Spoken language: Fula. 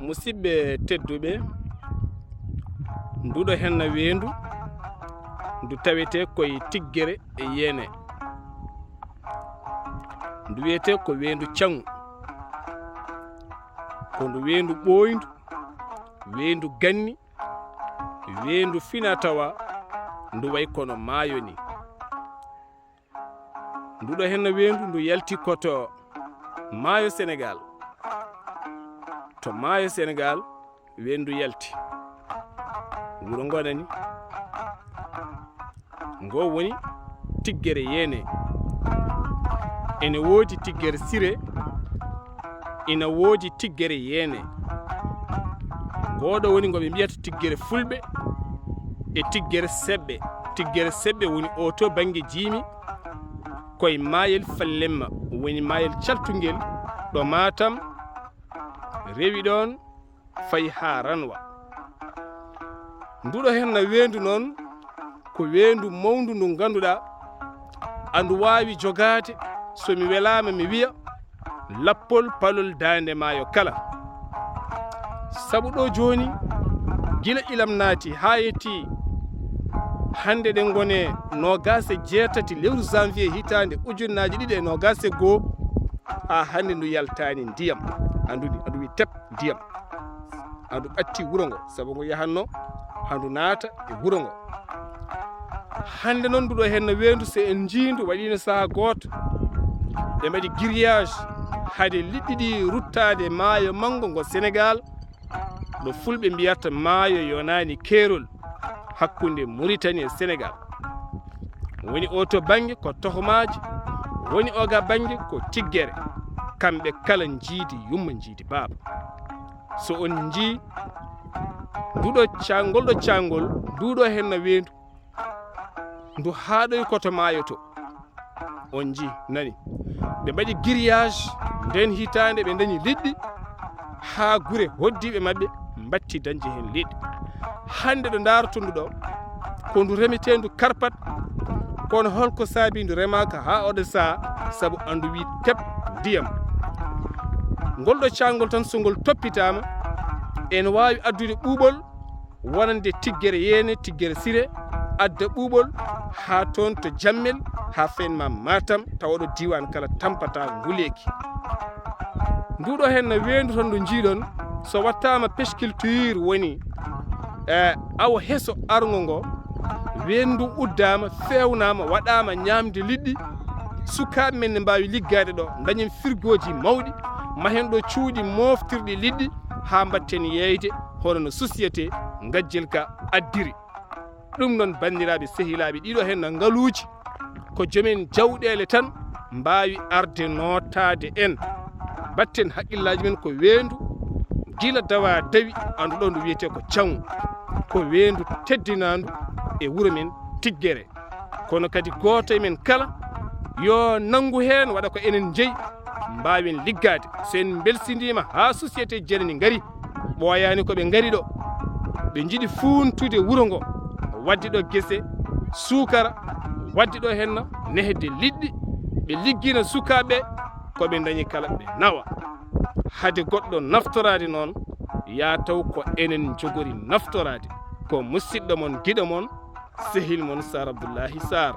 musidɓe tedduɓe, nduɗo henna Weendu ndu tawete koye Tiggere e Yeenee. Ndu wiyete ko Weendu cangu, ko ndu Weendu ɓoyndu, Weendu ganni, Weendu fina tawa ndu way kono maayo ni. Nduɗo henna Weendu ndu yalti koto maayo Sénégal. To maayo Sénégal Weendu yalti. Wuro ngo nani ngo woni Tiggere Yeenee. Ene woodi Tiggere Siré, ina woodi Tiggere Yeenee. Ngoɗo woni ngo ɓe mbiyata Tiggere Fulɓe e Tiggere Seɓɓe. Tiggere Seɓɓe woni o to banggue jiimi koye maayel Fallemma, woni maayel caltungel ɗo Matam rewi ɗon fayi ha Ranwa. Nduɗo henna Weendu noon ko Weendu mawndu ndu ganduɗa andu wawi jogade, so mi welama mi wiya lappol palol dande maayo kala. Sabu ɗo joni gila ilam naati ha yetti hande ɗen gone 28 lewru janvier hitande 2021 ha hande ndu yaltani ndiyam. Andu wi tep ndiyam, andu ɓatti wuro ngo sabu ngo yahanno handu naata e wuro ngo. Hande noon nduɗo henna Weendu so en jiindu waɗino saha goto ɓe mbaɗi grillage hade liɗɗi ɗi ruttade maayo mango ngo Sénégal ɗo fulɓe mbiyata maayo yonani keerol hakkunde Mauritanie e Sénégal. Woni o to banggue ko tohomaji, woni oga banggue ko Tiggere. Kamɓe kala jiidi yumma jiidi baaba. So on jii nduɗo cangol ɗo cangol nduɗo henna Weendu ndu haaɗoy koto maayo to. On jii nani ɓe mbaɗi grillage nden hitande ɓe dañi liɗɗi ha gure hoddiɓe mabɓe mbatti dañde hen liɗɗi. Hande ɗo darotondu ɗo ko ndu remete ndu karpat, kono holko saabi ndu remaka ha oɗo saha sabu andu wi tep ndiyam. Ngol ɗo cangol tan so ngol toppitama ene wawi addude ɓuuɓol wonande Tiggere Yeenee, Tiggere Siré, adda ɓuuɓol ha toon to Jammel ha fenma Matam tawa ɗo diwan kala tampata nguleki. Nduɗo henna Weendu tan ndu jiiɗon so wattama pesculture woni awa heso argo ngo, Weendu uddama fewnama waɗama ñamde liɗɗi. Sukaɓe men ne mbawi liggade ɗo dañen frigoji mawɗi, mahen ɗo cuuɗi moftirɗi liɗɗi ha mbatten yeyde hono no société gajjel ka addiri. Ɗum noon bandiraɓe sehilaɓe, ɗiɗo henna ngaluji ko joomen jawɗele tan mbawi arde notade en. Batten haqqillaji men ko Weendu gila dawa dawi andu ɗo ndu wiyete ko cangu, ko Weendu teddinandu e wuro men Tiggere. Kono kadi goto e men kala yo nangu hen waɗa ko enen jeeyi mbawen liggade. So en belsidima ha société jenani ngari ɓoyani koɓe ngari ɗo ɓe jiiɗi funtude wuro ngo, waddi ɗo guese sukara, waddi ɗo henna nehde liɗɗi, ɓe liggina sukaɓe koɓe dañi kala ɓe nawa. Hade goɗɗo naftorade noon ya taw ko enen jogori naftorade. Ko musidɗo mon giɗo mon sehil mon Sar Abdoullahi Sarr.